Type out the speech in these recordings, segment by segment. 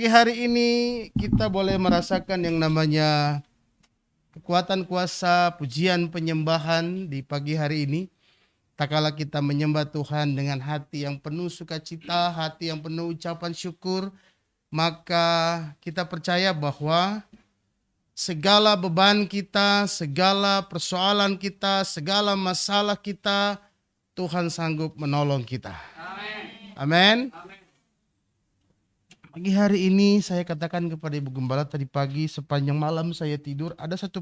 Pagi hari ini kita boleh merasakan yang namanya kekuatan kuasa, pujian, penyembahan di pagi hari ini. Tak kala kita menyembah Tuhan dengan hati yang penuh sukacita, hati yang penuh ucapan syukur, maka kita percaya bahwa segala beban kita, segala persoalan kita, segala masalah kita, Tuhan sanggup menolong kita. Amin. Pagi hari ini saya katakan kepada Ibu Gembala, tadi pagi sepanjang malam saya tidur, ada satu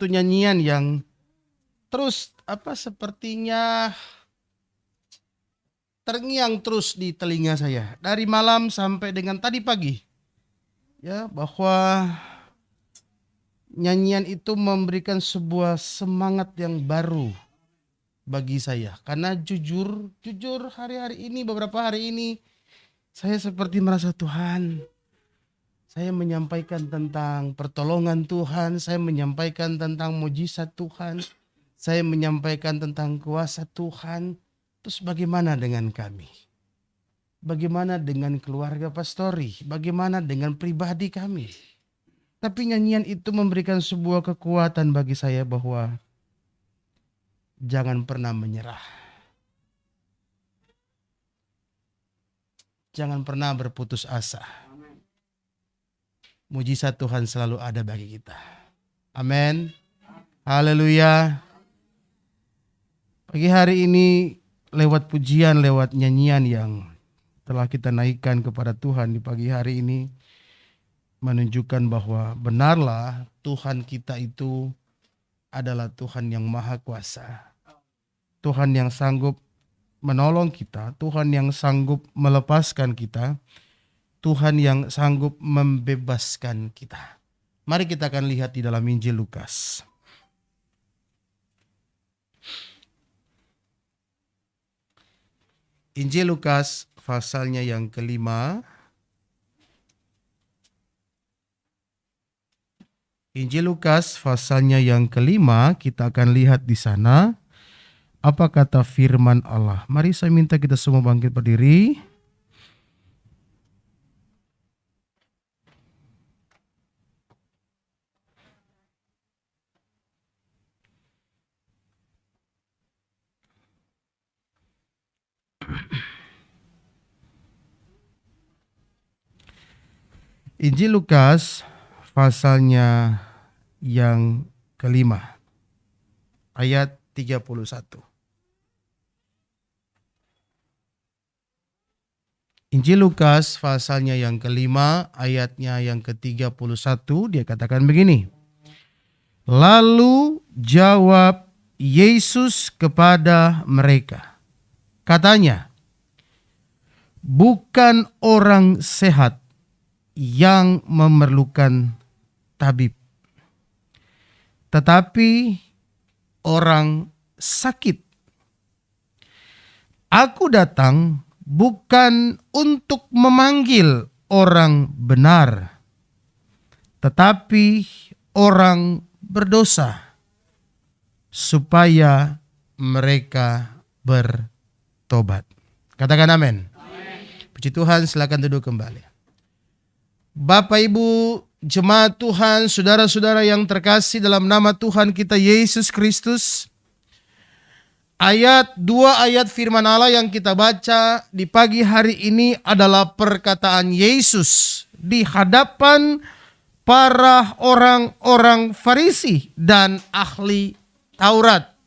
nyanyian yang terus sepertinya terngiang terus di telinga saya dari malam sampai dengan tadi pagi. Ya, bahwa nyanyian itu memberikan sebuah semangat yang baru bagi saya. Karena jujur hari-hari ini, beberapa hari ini saya seperti merasa Tuhan, saya menyampaikan tentang pertolongan Tuhan, saya menyampaikan tentang mujizat Tuhan, saya menyampaikan tentang kuasa Tuhan. Terus bagaimana dengan kami? Bagaimana dengan keluarga pastori? Bagaimana dengan pribadi kami? Tapi nyanyian itu memberikan sebuah kekuatan bagi saya bahwa jangan pernah menyerah. Jangan pernah berputus asa. Mujizat Tuhan selalu ada bagi kita. Amin. Haleluya. Pagi hari ini lewat pujian, lewat nyanyian yang telah kita naikkan kepada Tuhan di pagi hari ini, menunjukkan bahwa benarlah Tuhan kita itu adalah Tuhan yang maha kuasa. Tuhan yang sanggup menolong kita, Tuhan yang sanggup melepaskan kita, Tuhan yang sanggup membebaskan kita. Mari kita akan lihat di dalam Injil Lukas. Injil Lukas pasalnya yang kelima. Injil Lukas pasalnya yang kelima, kita akan lihat di sana apa kata firman Allah. Mari saya minta kita semua bangkit berdiri. Injil Lukas pasalnya yang kelima, ayat 31. Injil Lukas pasalnya yang kelima, ayatnya yang ke-31, dia katakan begini. Lalu jawab Yesus kepada mereka, katanya, bukan orang sehat yang memerlukan tabib, tetapi orang sakit. Aku datang bukan untuk memanggil orang benar, tetapi orang berdosa, supaya mereka bertobat. Katakan amin. Puji Tuhan, silakan duduk kembali. Bapak Ibu jemaat Tuhan, saudara-saudara yang terkasih dalam nama Tuhan kita Yesus Kristus, dua ayat firman Allah yang kita baca di pagi hari ini adalah perkataan Yesus di hadapan para orang-orang Farisi dan ahli Taurat.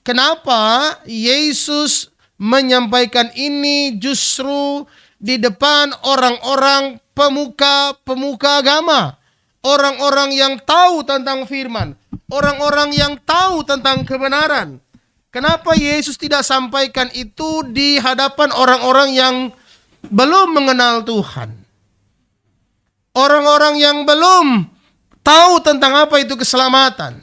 Kenapa Yesus menyampaikan ini justru di depan orang-orang pemuka agama, orang-orang yang tahu tentang firman, orang-orang yang tahu tentang kebenaran? Kenapa Yesus tidak sampaikan itu di hadapan orang-orang yang belum mengenal Tuhan? Orang-orang yang belum tahu tentang apa itu keselamatan.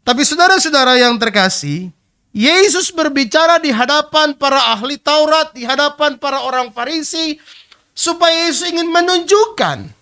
Tapi saudara-saudara yang terkasih, Yesus berbicara di hadapan para ahli Taurat, di hadapan para orang Farisi, supaya Yesus ingin menunjukkan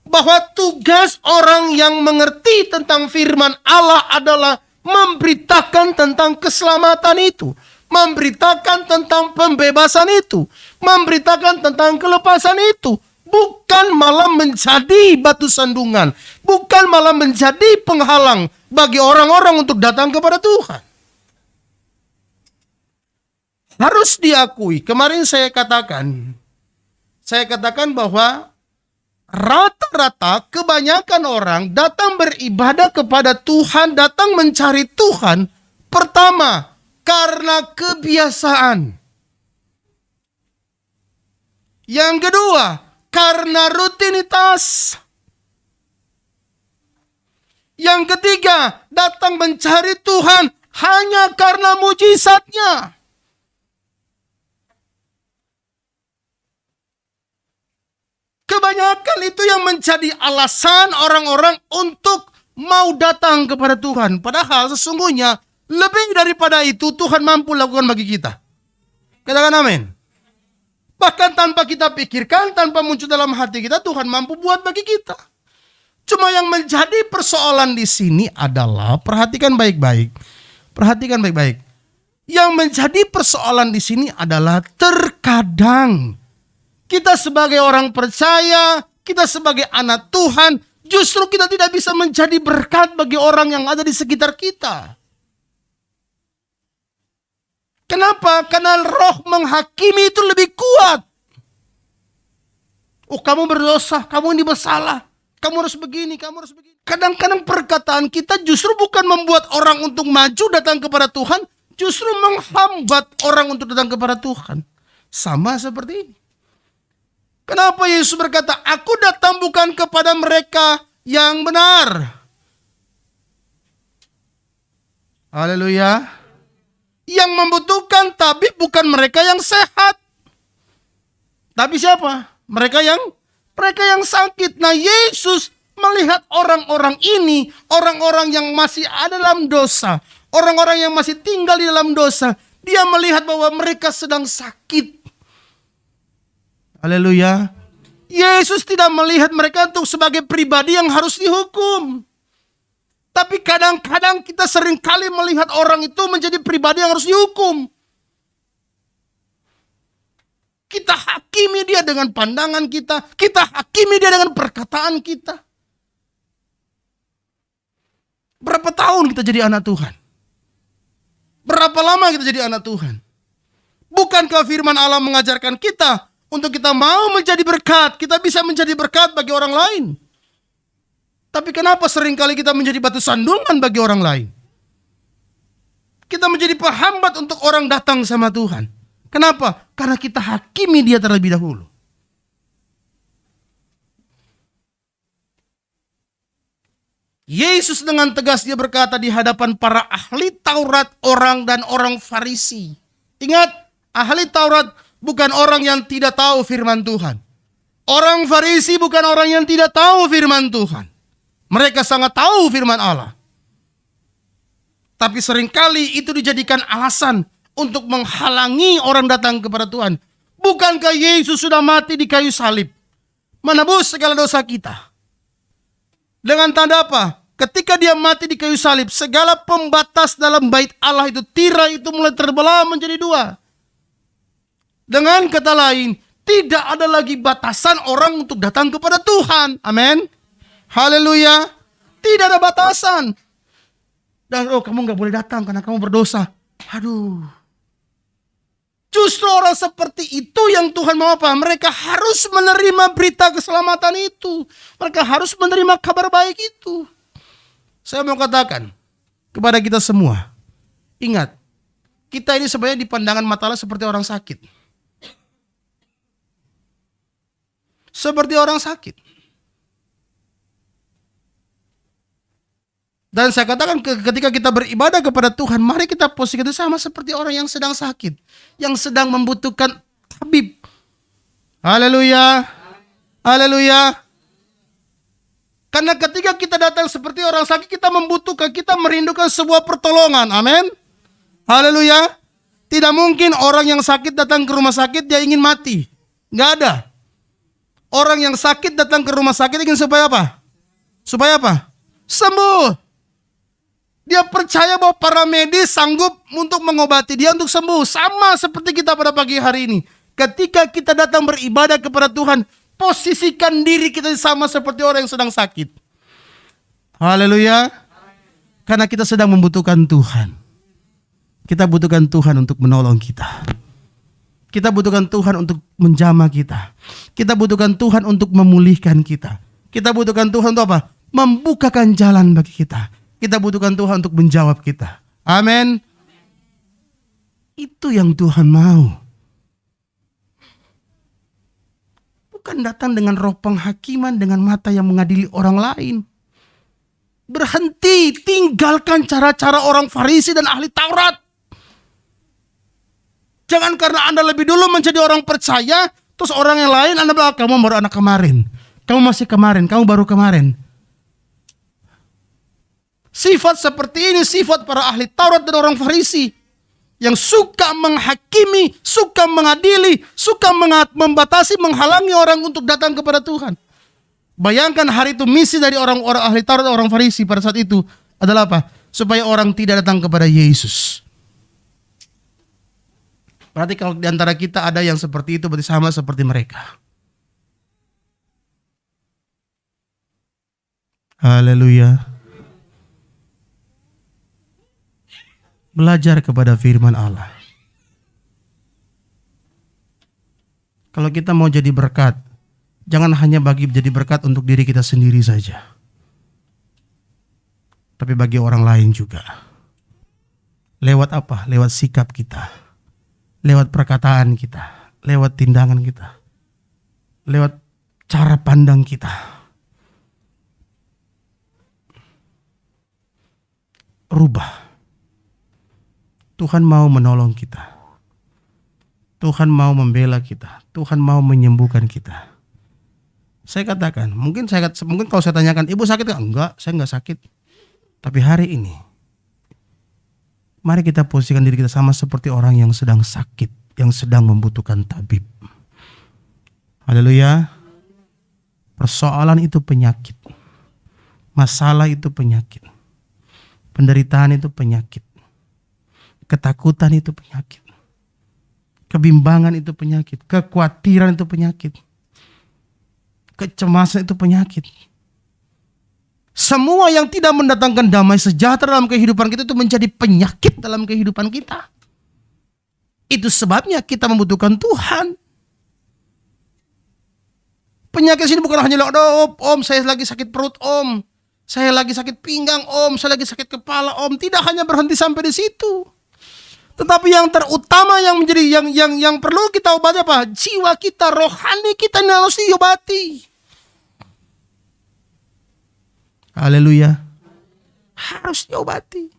bahwa tugas orang yang mengerti tentang firman Allah adalah memberitakan tentang keselamatan itu. memberitakan tentang pembebasan itu, memberitakan tentang kelepasan itu, bukan malah menjadi batu sandungan, bukan malah menjadi penghalang bagi orang-orang untuk datang kepada Tuhan. Harus diakui, kemarin saya katakan bahwa rata-rata kebanyakan orang datang beribadah kepada Tuhan, datang mencari Tuhan, pertama, karena kebiasaan. Yang kedua, karena rutinitas. Yang ketiga, datang mencari Tuhan hanya karena mujizatnya. Kebanyakan itu yang menjadi alasan orang-orang untuk mau datang kepada Tuhan. Padahal sesungguhnya lebih daripada itu Tuhan mampu lakukan bagi kita. Katakan amin. Bahkan tanpa kita pikirkan, tanpa muncul dalam hati kita, Tuhan mampu buat bagi kita. Cuma yang menjadi persoalan di sini adalah, perhatikan baik-baik. Yang menjadi persoalan di sini adalah terkadang kita sebagai orang percaya, kita sebagai anak Tuhan, justru kita tidak bisa menjadi berkat bagi orang yang ada di sekitar kita. Kenapa? Karena roh menghakimi itu lebih kuat. Oh, kamu berdosa, kamu ini bersalah, kamu harus begini, kamu harus begini. Kadang-kadang perkataan kita justru bukan membuat orang untuk maju datang kepada Tuhan, justru menghambat orang untuk datang kepada Tuhan. Sama seperti ini. Kenapa Yesus berkata, aku datang bukan kepada mereka yang benar. Haleluya. Yang membutuhkan tabib bukan mereka yang sehat. Tapi siapa? Mereka yang sakit. Nah, Yesus melihat orang-orang ini, orang-orang yang masih ada dalam dosa, orang-orang yang masih tinggal di dalam dosa, dia melihat bahwa mereka sedang sakit. Haleluya. Yesus tidak melihat mereka untuk sebagai pribadi yang harus dihukum. Tapi kadang-kadang kita seringkali melihat orang itu menjadi pribadi yang harus dihukum. Kita hakimi dia dengan pandangan kita. Kita hakimi dia dengan perkataan kita. Berapa tahun kita jadi anak Tuhan? Berapa lama kita jadi anak Tuhan? Bukankah firman Allah mengajarkan kita untuk kita mau menjadi berkat, kita bisa menjadi berkat bagi orang lain? Tapi kenapa seringkali kita menjadi batu sandungan bagi orang lain? Kita menjadi penghambat untuk orang datang sama Tuhan. Kenapa? Karena kita hakimi dia terlebih dahulu. Yesus dengan tegas dia berkata di hadapan para ahli Taurat dan orang Farisi. Ingat, ahli Taurat bukan orang yang tidak tahu firman Tuhan. Orang Farisi bukan orang yang tidak tahu firman Tuhan. Mereka sangat tahu firman Allah. Tapi seringkali itu dijadikan alasan untuk menghalangi orang datang kepada Tuhan. Bukankah Yesus sudah mati di kayu salib, menebus segala dosa kita? Dengan tanda apa? Ketika dia mati di kayu salib, segala pembatas dalam bait Allah itu, tirai itu mulai terbelah menjadi dua. Dengan kata lain, tidak ada lagi batasan orang untuk datang kepada Tuhan. Amin. Haleluya. Tidak ada batasan. Dan kamu gak boleh datang karena kamu berdosa. Aduh. Justru orang seperti itu yang Tuhan mau apa? Mereka harus menerima berita keselamatan itu. Mereka harus menerima kabar baik itu. Saya mau katakan kepada kita semua. Ingat, kita ini sebenarnya di pandangan mata Allah seperti orang sakit. Seperti orang sakit. Dan saya katakan ketika kita beribadah kepada Tuhan, mari kita posisikan itu sama seperti orang yang sedang sakit, yang sedang membutuhkan tabib. Haleluya. Haleluya. Karena ketika kita datang seperti orang sakit, kita membutuhkan, kita merindukan sebuah pertolongan. Amin. Haleluya. Tidak mungkin orang yang sakit datang ke rumah sakit dia ingin mati. Nggak ada. Orang yang sakit datang ke rumah sakit ingin supaya apa? Supaya apa? Sembuh. Dia percaya bahwa para medis sanggup untuk mengobati dia untuk sembuh. Sama seperti kita pada pagi hari ini. Ketika kita datang beribadah kepada Tuhan, posisikan diri kita sama seperti orang yang sedang sakit. Haleluya. Karena kita sedang membutuhkan Tuhan. Kita butuhkan Tuhan untuk menolong kita. Kita butuhkan Tuhan untuk menjamah kita. Kita butuhkan Tuhan untuk memulihkan kita. Kita butuhkan Tuhan untuk apa? Membukakan jalan bagi kita. Kita butuhkan Tuhan untuk menjawab kita. Amin. Itu yang Tuhan mau. Bukan datang dengan roh penghakiman, dengan mata yang mengadili orang lain. Berhenti, tinggalkan cara-cara orang Farisi dan ahli Taurat. Jangan karena Anda lebih dulu menjadi orang percaya, terus orang yang lain Anda bilang, kamu baru anak kemarin. Kamu masih kemarin, kamu baru kemarin. Sifat seperti ini, sifat para ahli Taurat dan orang Farisi. Yang suka menghakimi, suka mengadili, suka membatasi, menghalangi orang untuk datang kepada Tuhan. Bayangkan hari itu misi dari orang-orang ahli Taurat dan orang Farisi pada saat itu adalah apa? Supaya orang tidak datang kepada Yesus. Berarti kalau di antara kita ada yang seperti itu, berarti sama seperti mereka. Haleluya. Belajar kepada firman Allah. Kalau kita mau jadi berkat, jangan hanya jadi berkat untuk diri kita sendiri saja, tapi bagi orang lain juga. Lewat apa? Lewat sikap kita, lewat perkataan kita, lewat tindakan kita, lewat cara pandang kita. Rubah. Tuhan mau menolong kita. Tuhan mau membela kita. Tuhan mau menyembuhkan kita. Saya katakan, mungkin kalau saya tanyakan, ibu sakit gak? Enggak, saya enggak sakit. Tapi hari ini, mari kita posisikan diri kita sama seperti orang yang sedang sakit, yang sedang membutuhkan tabib. Haleluya. Persoalan itu penyakit. Masalah itu penyakit. Penderitaan itu penyakit. Ketakutan itu penyakit. Kebimbangan itu penyakit. Kekhawatiran itu penyakit. Kecemasan itu penyakit. Semua yang tidak mendatangkan damai sejahtera dalam kehidupan kita itu menjadi penyakit dalam kehidupan kita. Itu sebabnya kita membutuhkan Tuhan. Penyakit sini bukan hanya, om saya lagi sakit perut om. Saya lagi sakit pinggang om. Saya lagi sakit kepala om. Tidak hanya berhenti sampai di situ. Tetapi yang terutama yang menjadi yang perlu kita obati apa? Jiwa kita, rohani kita yang harus diobati. Haleluya. Harus diobati.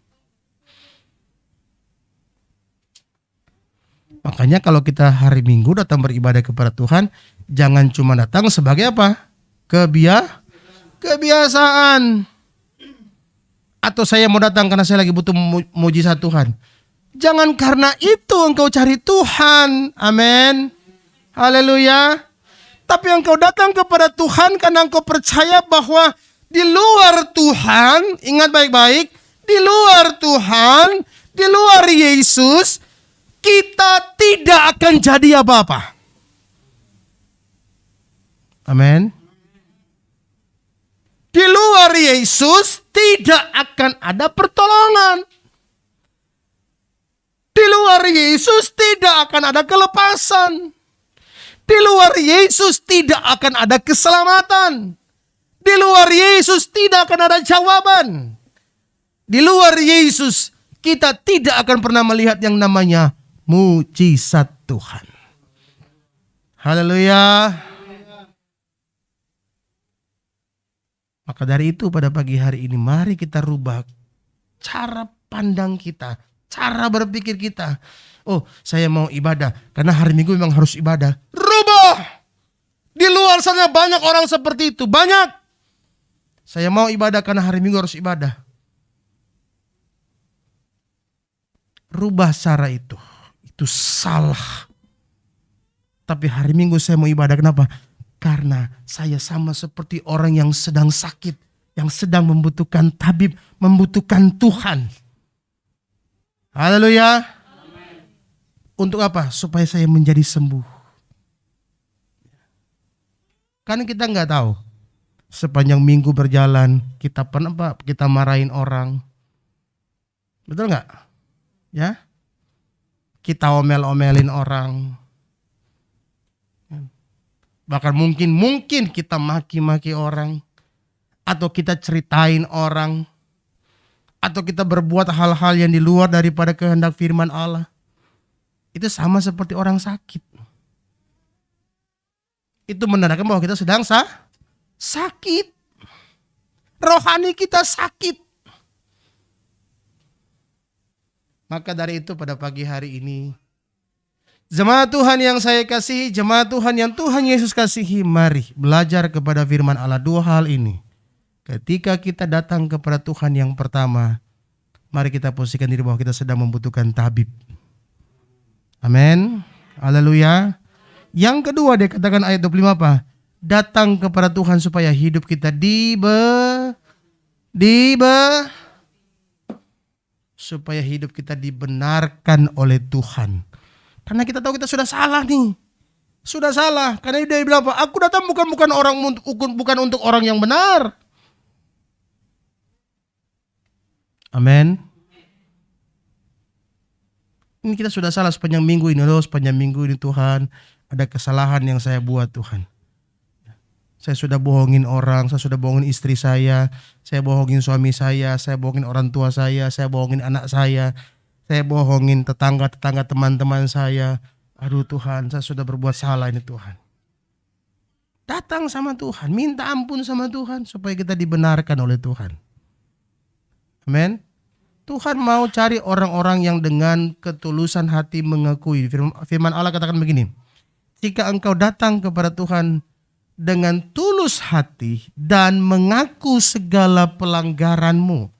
Makanya kalau kita hari Minggu datang beribadah kepada Tuhan, jangan cuma datang sebagai apa? Kebiasaan. Atau saya mau datang karena saya lagi butuh mujizat Tuhan. Jangan karena itu engkau cari Tuhan. Amin. Haleluya. Tapi engkau datang kepada Tuhan karena engkau percaya bahwa di luar Tuhan, ingat baik-baik, di luar Tuhan, di luar Yesus, kita tidak akan jadi apa-apa. Amin. Di luar Yesus tidak akan ada pertolongan. Di luar Yesus tidak akan ada kelepasan. Di luar Yesus tidak akan ada keselamatan. Di luar Yesus tidak akan ada jawaban. Di luar Yesus kita tidak akan pernah melihat yang namanya mujizat Tuhan. Haleluya. Maka dari itu pada pagi hari ini mari kita rubah cara pandang kita. Cara berpikir kita. Oh, saya mau ibadah karena hari Minggu memang harus ibadah. Rubah. Di luar sana banyak orang seperti itu. Banyak. Saya mau ibadah karena hari Minggu harus ibadah. Rubah cara itu. Itu salah. Tapi hari Minggu saya mau ibadah. Kenapa? Karena saya sama seperti orang yang sedang sakit. yang sedang membutuhkan tabib, membutuhkan Tuhan. Haleluya. Untuk apa? Supaya saya menjadi sembuh. Kan kita nggak tahu. Sepanjang minggu berjalan, kita marahin orang. Betul nggak? Ya. Kita omel-omelin orang. Bahkan mungkin kita maki-maki orang. Atau kita ceritain orang. Atau kita berbuat hal-hal yang di luar daripada kehendak firman Allah. Itu sama seperti orang sakit. Itu menandakan bahwa kita sedang sakit. Rohani kita sakit. Maka dari itu pada pagi hari ini, jemaat Tuhan yang saya kasihi, jemaat Tuhan yang Tuhan Yesus kasihi, mari belajar kepada firman Allah 2 hal ini. Ketika kita datang kepada Tuhan yang pertama, mari kita posisikan diri bahwa kita sedang membutuhkan tabib. Amin. Haleluya. Yang kedua dia katakan ayat 25 apa? Datang kepada Tuhan supaya hidup kita supaya hidup kita dibenarkan oleh Tuhan. Karena kita tahu kita sudah salah nih. Sudah salah. Karena dia bilang apa? Aku datang bukan untuk orang yang benar. Amin. Ini kita sudah salah sepanjang minggu ini. Sepanjang minggu ini Tuhan, ada kesalahan yang saya buat Tuhan. Saya sudah bohongin orang, saya sudah bohongin istri saya bohongin suami saya bohongin orang tua saya bohongin anak saya bohongin tetangga-tetangga teman-teman saya. Aduh Tuhan, saya sudah berbuat salah ini Tuhan. Datang sama Tuhan, minta ampun sama Tuhan supaya kita dibenarkan oleh Tuhan. Amin. Tuhan mau cari orang-orang yang dengan ketulusan hati mengakui. Firman Allah katakan begini, jika engkau datang kepada Tuhan dengan tulus hati dan mengaku segala pelanggaranmu,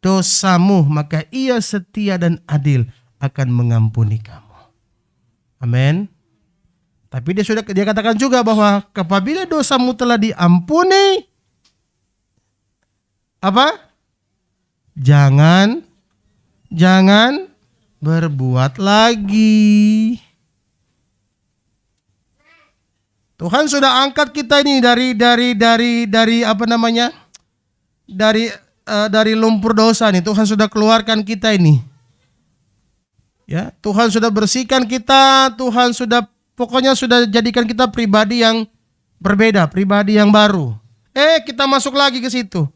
dosamu, maka Ia setia dan adil akan mengampuni kamu. Amin. Tapi dia katakan juga bahwa apabila dosamu telah diampuni, apa? Jangan berbuat lagi. Tuhan sudah angkat kita ini dari apa namanya? Dari lumpur dosa nih. Tuhan sudah keluarkan kita ini. Ya, Tuhan sudah bersihkan kita, Tuhan pokoknya sudah jadikan kita pribadi yang berbeda, pribadi yang baru. Kita masuk lagi ke situ.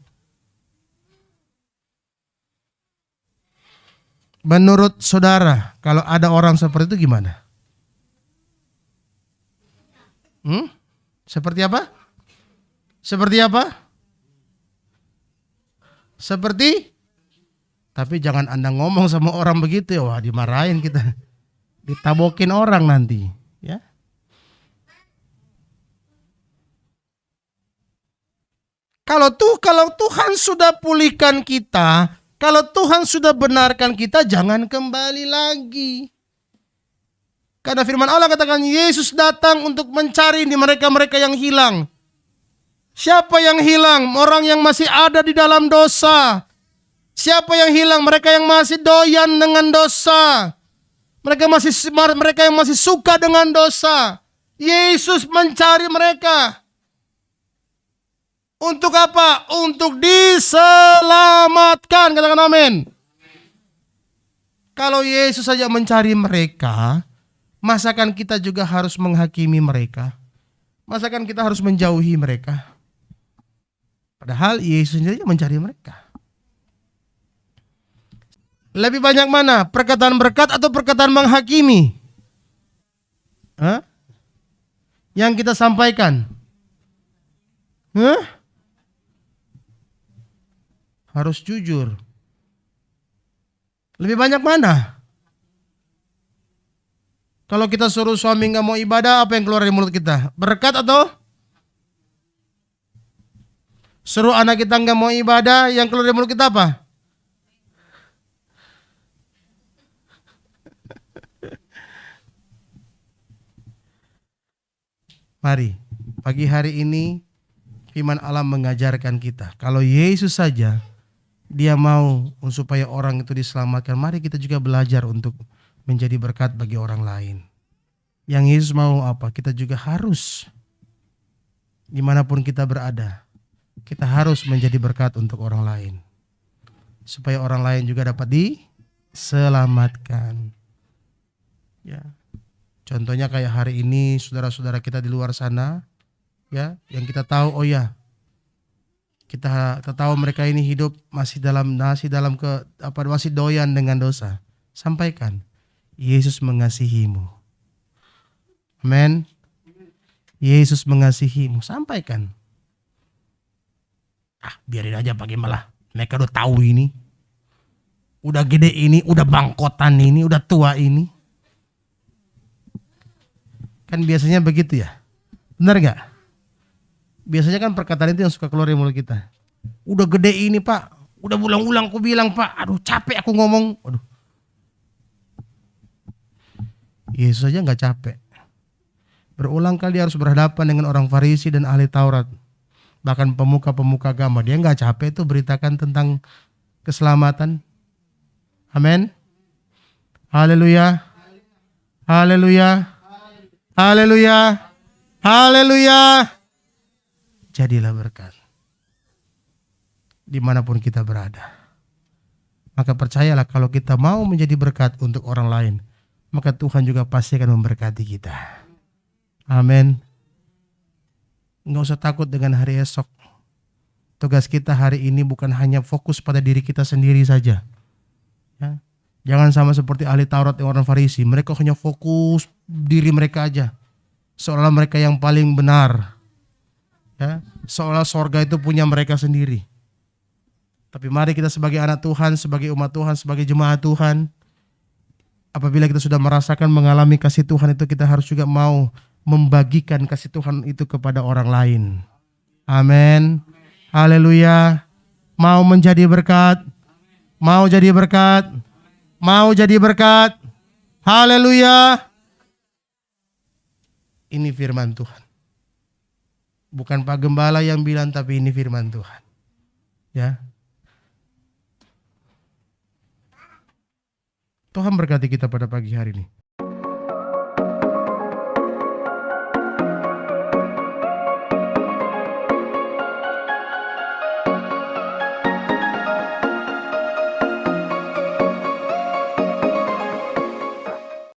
Menurut saudara, kalau ada orang seperti itu gimana? Seperti apa? Seperti apa? Tapi jangan Anda ngomong sama orang begitu ya, wah dimarahin kita. Ditabokin orang nanti, ya. Kalau Tuhan sudah pulihkan kita, kalau Tuhan sudah benarkan kita, jangan kembali lagi. Karena firman Allah katakan Yesus datang untuk mencari mereka-mereka yang hilang. Siapa yang hilang? Orang yang masih ada di dalam dosa. Siapa yang hilang? Mereka yang masih doyan dengan dosa. Mereka yang masih suka dengan dosa. Yesus mencari mereka. Untuk apa? Untuk diselamatkan. Katakan amin. Kalau Yesus saja mencari mereka, masakan kita juga harus menghakimi mereka? Masakan kita harus menjauhi mereka? Padahal Yesus sendiri mencari mereka. Lebih banyak mana? Perkataan berkat atau perkataan menghakimi? Yang kita sampaikan? Harus jujur. Lebih banyak mana? Kalau kita suruh suami nggak mau ibadah, apa yang keluar dari mulut kita? Berkat atau? Suruh anak kita nggak mau ibadah, yang keluar dari mulut kita apa? Mari, pagi hari ini firman Allah mengajarkan kita. Kalau Yesus saja dia mau supaya orang itu diselamatkan, mari kita juga belajar untuk menjadi berkat bagi orang lain. Yang Yesus mau apa? Kita juga harus, dimanapun kita berada, kita harus menjadi berkat untuk orang lain. Supaya orang lain juga dapat diselamatkan. Ya. Contohnya kayak hari ini saudara-saudara kita di luar sana, ya, yang kita tahu, oh ya, kita tahu mereka ini hidup masih masih doyan dengan dosa. Sampaikan, Yesus mengasihimu. Amin. Yesus mengasihimu. Sampaikan. Biarin aja pakai malah. Mereka udah tahu ini. Udah gede ini, udah bangkotan ini, udah tua ini. Kan biasanya begitu ya. Benar gak? Biasanya kan perkataan itu yang suka keluar dari mulut kita. Udah gede ini pak. Udah ulang-ulang aku bilang pak. Aduh capek aku ngomong. Aduh. Yesus aja gak capek. Berulang kali harus berhadapan dengan orang Farisi dan ahli Taurat. Bahkan pemuka-pemuka agama. Dia gak capek tuh beritakan tentang keselamatan. Amin. Haleluya. Haleluya. Haleluya. Haleluya. Jadilah berkat. Dimanapun kita berada. Maka percayalah kalau kita mau menjadi berkat untuk orang lain, maka Tuhan juga pasti akan memberkati kita. Amin. Nggak usah takut dengan hari esok. Tugas kita hari ini bukan hanya fokus pada diri kita sendiri saja. Ya. Jangan sama seperti ahli Taurat dan orang Farisi. Mereka hanya fokus diri mereka aja. Seolah mereka yang paling benar. Ya. Seolah sorga itu punya mereka sendiri. Tapi mari kita sebagai anak Tuhan, sebagai umat Tuhan, sebagai jemaat Tuhan, apabila kita sudah merasakan mengalami kasih Tuhan itu, kita harus juga mau membagikan kasih Tuhan itu kepada orang lain. Amin. Haleluya. Mau menjadi berkat. Mau jadi berkat. Mau jadi berkat. Haleluya. Ini firman Tuhan. Bukan Pak Gembala yang bilang, tapi ini firman Tuhan. Ya. Tuhan berkati kita pada pagi hari ini.